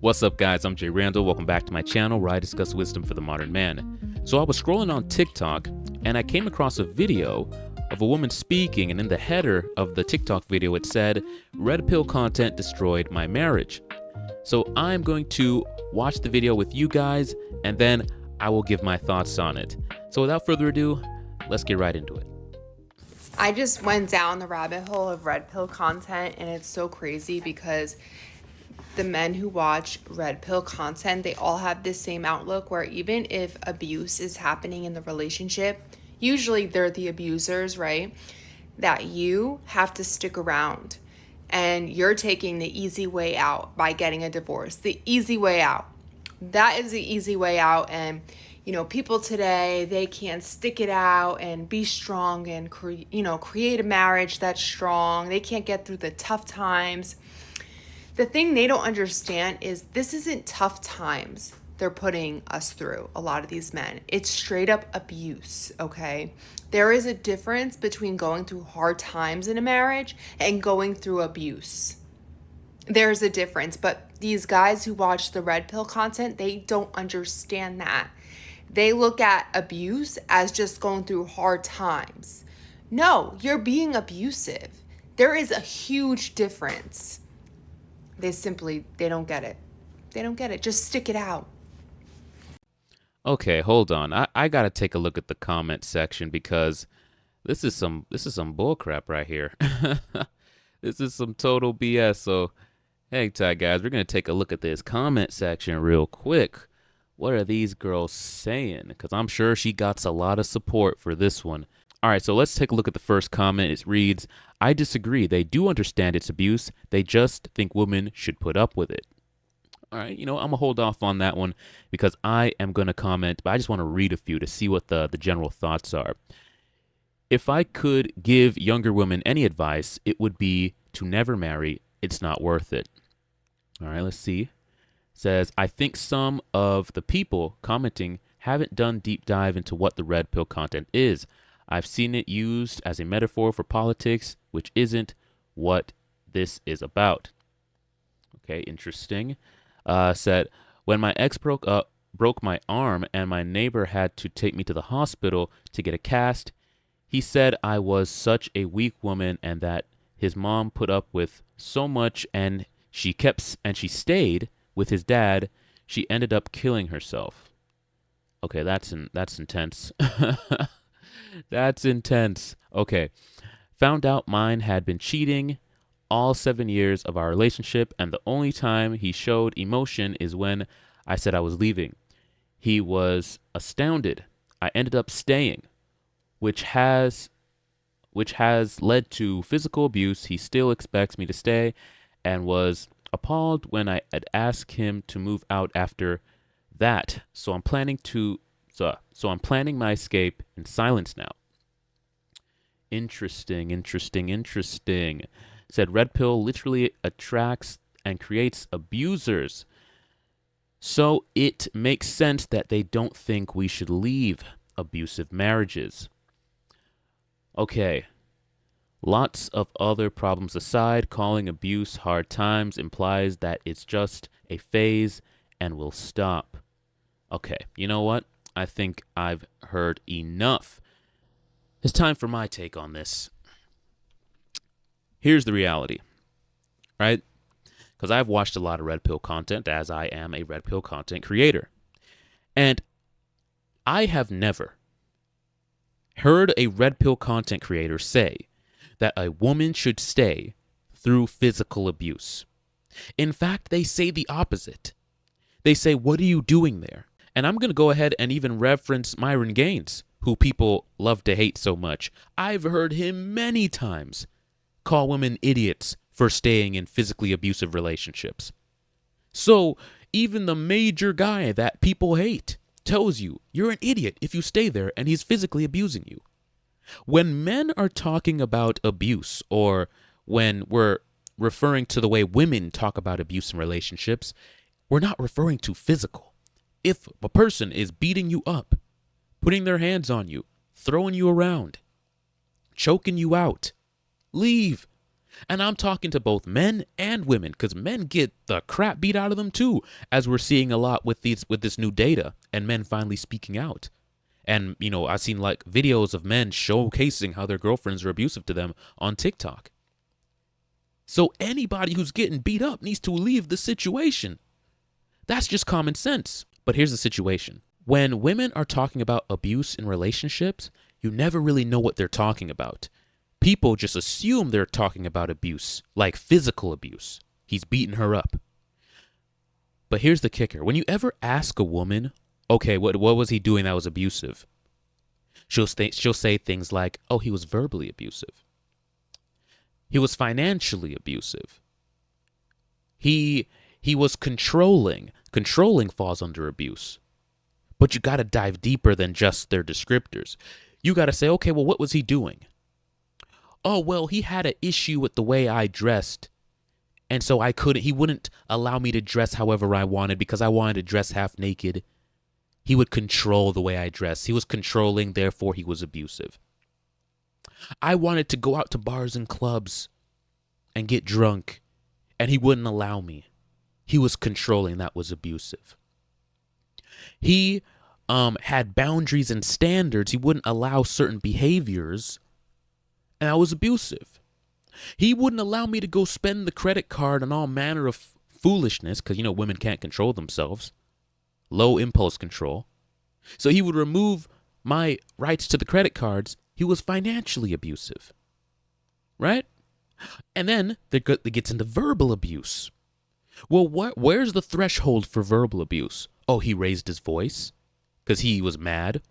What's up, guys? I'm Jay Randall. Welcome back to my channel where I discuss wisdom for the modern man. So I was scrolling on TikTok and I came across a video of a woman speaking, and in the header of the TikTok video it said, "Red pill content destroyed my marriage." So I'm going to watch the video with you guys and then I will give my thoughts on it. So without further ado, let's get right into it. I just went down the rabbit hole of red pill content, and it's so crazy because the men who watch red pill content, they all have this same outlook where even if abuse is happening in the relationship, usually they're the abusers, right? That you have to stick around and you're taking the easy way out by getting a divorce. The easy way out. That is the easy way out. And people today, they can't stick it out and be strong and create a marriage that's strong. They can't get through the tough times. The thing they don't understand is this isn't tough times they're putting us through, a lot of these men. It's straight up abuse, okay? There is a difference between going through hard times in a marriage and going through abuse. There's a difference, but these guys who watch the red pill content, they don't understand that. They look at abuse as just going through hard times. No, you're being abusive. There is a huge difference. They don't get it. They don't get it. Just stick it out. Okay, hold on. I gotta take a look at the comment section because this is some bullcrap right here. This is some total BS. So, hey, guys, we're gonna take a look at this comment section real quick. What are these girls saying? Because I'm sure she got a lot of support for this one. All right, so let's take a look at the first comment. It reads, "I disagree. They do understand it's abuse. They just think women should put up with it." All right, I'm going to hold off on that one because I am going to comment, but I just want to read a few to see what the general thoughts are. "If I could give younger women any advice, it would be to never marry. It's not worth it." All right, let's see. Says, "I think some of the people commenting haven't done deep dive into what the red pill content is. I've seen it used as a metaphor for politics, which isn't what this is about." Okay, interesting. Said, "When my ex broke my arm and my neighbor had to take me to the hospital to get a cast, he said I was such a weak woman and that his mom put up with so much and she stayed with his dad. She ended up killing herself." Okay, that's intense. That's intense. Okay. "Found out mine had been cheating all 7 years of our relationship, and the only time he showed emotion is when I said I was leaving. He was astounded. I ended up staying, which has led to physical abuse. He still expects me to stay and was appalled when I had asked him to move out after that. So I'm planning my escape in silence now." Interesting. Said, "Red pill literally attracts and creates abusers. So it makes sense that they don't think we should leave abusive marriages." Okay. "Lots of other problems aside, calling abuse hard times implies that it's just a phase and will stop." Okay, you know what? I think I've heard enough. It's time for my take on this. Here's the reality, right? Because I've watched a lot of red pill content, as I am a red pill content creator. And I have never heard a red pill content creator say that a woman should stay through physical abuse. In fact, they say the opposite. They say, "What are you doing there?" And I'm going to go ahead and even reference Myron Gaines, who people love to hate so much. I've heard him many times call women idiots for staying in physically abusive relationships. So even the major guy that people hate tells you you're an idiot if you stay there and he's physically abusing you. When men are talking about abuse, or when we're referring to the way women talk about abuse in relationships, we're not referring to physical. If a person is beating you up, putting their hands on you, throwing you around, choking you out, leave. And I'm talking to both men and women, because men get the crap beat out of them too, as we're seeing a lot with this new data and men finally speaking out. And, I've seen like videos of men showcasing how their girlfriends are abusive to them on TikTok. So anybody who's getting beat up needs to leave the situation. That's just common sense. But here's the situation. When women are talking about abuse in relationships, you never really know what they're talking about. People just assume they're talking about abuse, like physical abuse. He's beating her up. But here's the kicker. When you ever ask a woman, okay, what was he doing that was abusive? She'll say things like, oh, he was verbally abusive. He was financially abusive. He was controlling. Controlling falls under abuse. But you got to dive deeper than just their descriptors. You got to say, okay, well, what was he doing? Oh, well, he had an issue with the way I dressed. And so he wouldn't allow me to dress however I wanted because I wanted to dress half naked. He would control the way I dressed. He was controlling, therefore he was abusive. I wanted to go out to bars and clubs and get drunk, and he wouldn't allow me. He was controlling, that was abusive. He had boundaries and standards. He wouldn't allow certain behaviors, and that was abusive. He wouldn't allow me to go spend the credit card on all manner of foolishness, because, women can't control themselves. Low impulse control. So he would remove my rights to the credit cards. He was financially abusive. Right? And then it gets into verbal abuse. Well, where's the threshold for verbal abuse? Oh, he raised his voice because he was mad.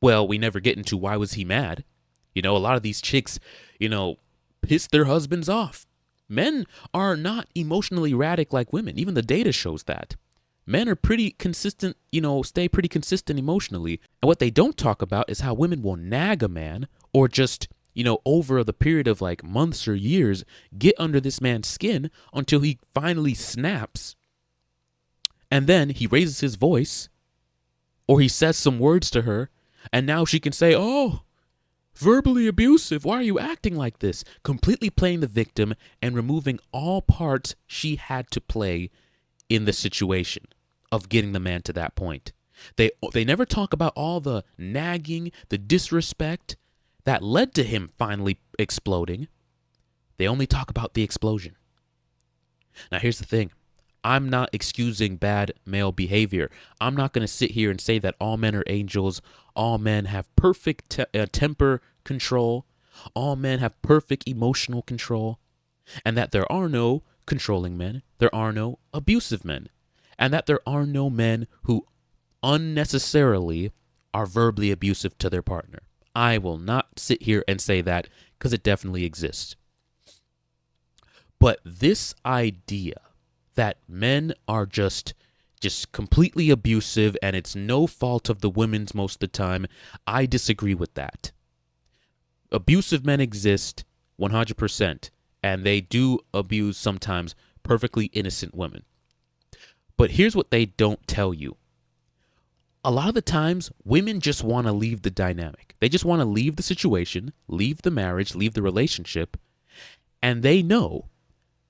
Well, we never get into why was he mad. A lot of these chicks, piss their husbands off. Men are not emotionally erratic like women. Even the data shows that. Men are pretty consistent, stay pretty consistent emotionally. And what they don't talk about is how women will nag a man or just, over the period of like months or years, get under this man's skin until he finally snaps. And then he raises his voice or he says some words to her. And now she can say, oh, verbally abusive. Why are you acting like this? Completely playing the victim and removing all parts she had to play in the situation of getting the man to that point. They never talk about all the nagging, the disrespect that led to him finally exploding. They only talk about the explosion. Now, here's the thing. I'm not excusing bad male behavior. I'm not going to sit here and say that all men are angels, all men have perfect temper control, all men have perfect emotional control, and that there are no controlling men, there are no abusive men, and that there are no men who unnecessarily are verbally abusive to their partner. I will not sit here and say that because it definitely exists. But this idea that men are just completely abusive and it's no fault of the women's most of the time, I disagree with that. Abusive men exist 100%, and they do abuse sometimes perfectly innocent women. But here's what they don't tell you. A lot of the times, women just want to leave the dynamic. They just want to leave the situation, leave the marriage, leave the relationship, and they know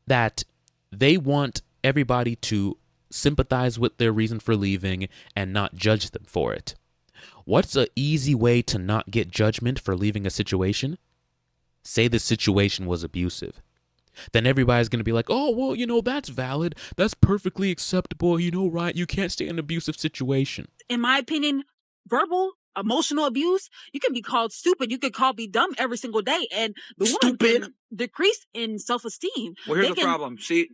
that they want everybody to sympathize with their reason for leaving and not judge them for it. What's an easy way to not get judgment for leaving a situation? Say the situation was abusive. Then everybody's going to be like, oh, well, that's valid. That's perfectly acceptable. Right? You can't stay in an abusive situation. In my opinion, verbal, emotional abuse, you can be called stupid. You could be dumb every single day. And the woman can decrease in self-esteem. Well, here's the problem. See,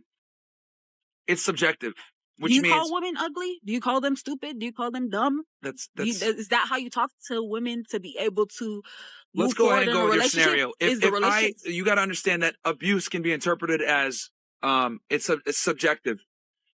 it's subjective. Which do you call women ugly? Do you call them stupid? Do you call them dumb? Is that how you talk to women to be able to Let's go ahead and go with your scenario. You got to understand that abuse can be interpreted as it's subjective.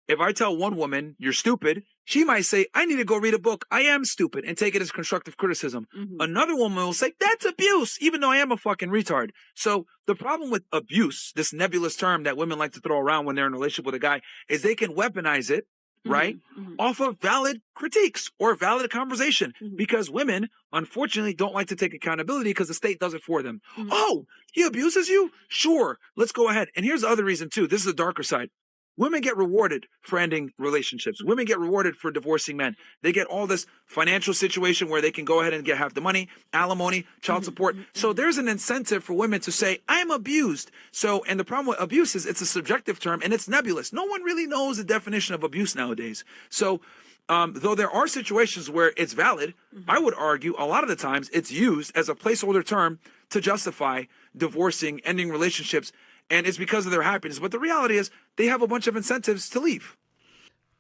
If I tell one woman you're stupid, she might say, I need to go read a book. I am stupid, and take it as constructive criticism. Mm-hmm. Another woman will say, that's abuse, even though I am a fucking retard. So the problem with abuse, this nebulous term that women like to throw around when they're in a relationship with a guy, is they can weaponize it right? Off of valid critiques or valid conversation, because women, unfortunately, don't like to take accountability because the state does it for them. Oh, he abuses you? Sure, let's go ahead. And here's the other reason too. This is the darker side. Women get rewarded for ending relationships. Women get rewarded for divorcing men. They get all this financial situation where they can go ahead and get half the money, alimony, child support. So there's an incentive for women to say, I'm abused. So, and the problem with abuse is it's a subjective term and it's nebulous. No one really knows the definition of abuse nowadays. So, though there are situations where it's valid, I would argue a lot of the times it's used as a placeholder term to justify divorcing, ending relationships, and it's because of their happiness. But the reality is they have a bunch of incentives to leave.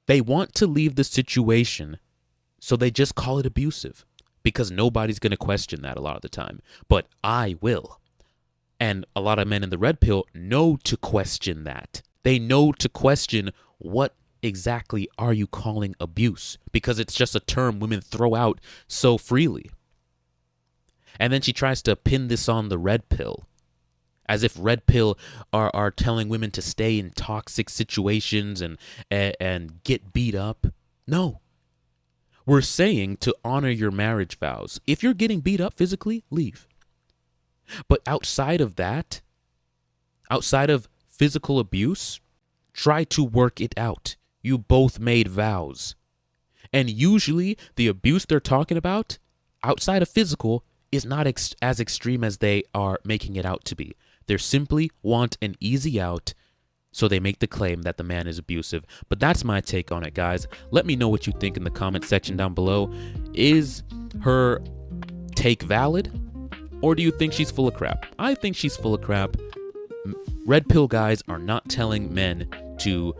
They want to leave the situation, so they just call it abusive because nobody's going to question that a lot of the time. But I will. And a lot of men in the red pill know to question that. They know to question what exactly are you calling abuse, because it's just a term women throw out so freely. And then she tries to pin this on the red pill, as if red pill are telling women to stay in toxic situations and get beat up. No. We're saying to honor your marriage vows. If you're getting beat up physically, leave. But outside of that, outside of physical abuse, try to work it out. You both made vows. And usually the abuse they're talking about outside of physical is not as extreme as they are making it out to be. They simply want an easy out, so they make the claim that the man is abusive. But that's my take on it, guys. Let me know what you think in the comment section down below. Is her take valid, or do you think she's full of crap? I think she's full of crap. Red pill guys are not telling men to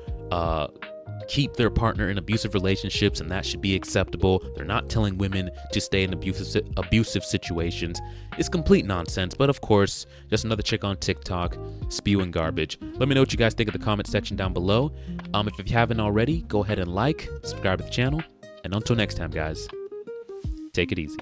keep their partner in abusive relationships and that should be acceptable. They're not telling women to stay in abusive situations. It's complete nonsense, but of course, just another chick on TikTok spewing garbage. Let me know what you guys think in the comment section down below. If you haven't already, go ahead and like, subscribe to the channel, and until next time, guys, take it easy.